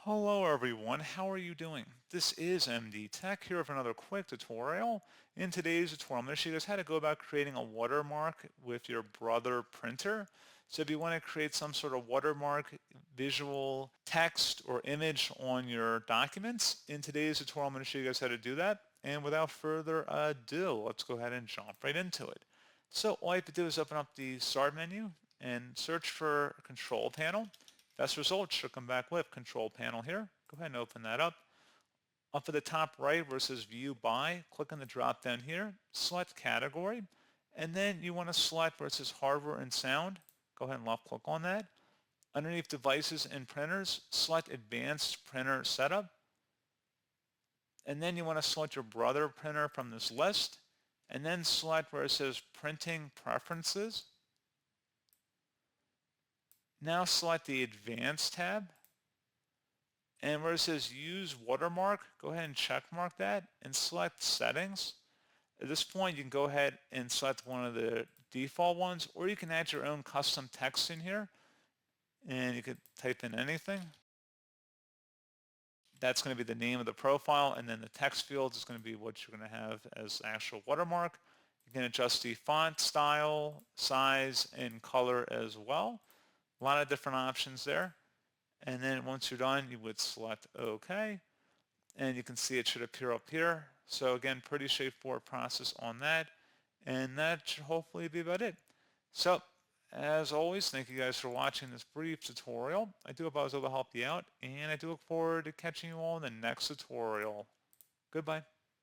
Hello everyone, how are you doing? This is MD Tech here with another quick tutorial. In today's tutorial, I'm going to show you guys how to go about creating a watermark with your Brother printer. So if you want to create some sort of watermark, visual, text, or image on your documents, in today's tutorial I'm going to show you guys how to do that. And without further ado, let's go ahead and jump right into it. So all you have to do is open up the Start menu and search for Control Panel. Best results should come back with Control Panel here. Go ahead and open that up. Up at the top right where it says View By, click on the drop down here, select Category, and then you want to select where it says Hardware and Sound. Go ahead and left click on that. Underneath Devices and Printers, select Advanced Printer Setup. And then you want to select your Brother printer from this list, and then select where it says Printing Preferences. Now select the Advanced tab, and where it says Use Watermark, go ahead and check mark that and select Settings. At this point, you can go ahead and select one of the default ones, or you can add your own custom text in here, and you could type in anything. That's going to be the name of the profile, and then the text field is going to be what you're going to have as actual watermark. You can adjust the font style, size, and color as well. A lot of different options there. And then once you're done, you would select OK. And you can see it should appear up here. So again, pretty straightforward process on that. And that should hopefully be about it. So as always, thank you guys for watching this brief tutorial. I do hope I was able to help you out. And I do look forward to catching you all in the next tutorial. Goodbye.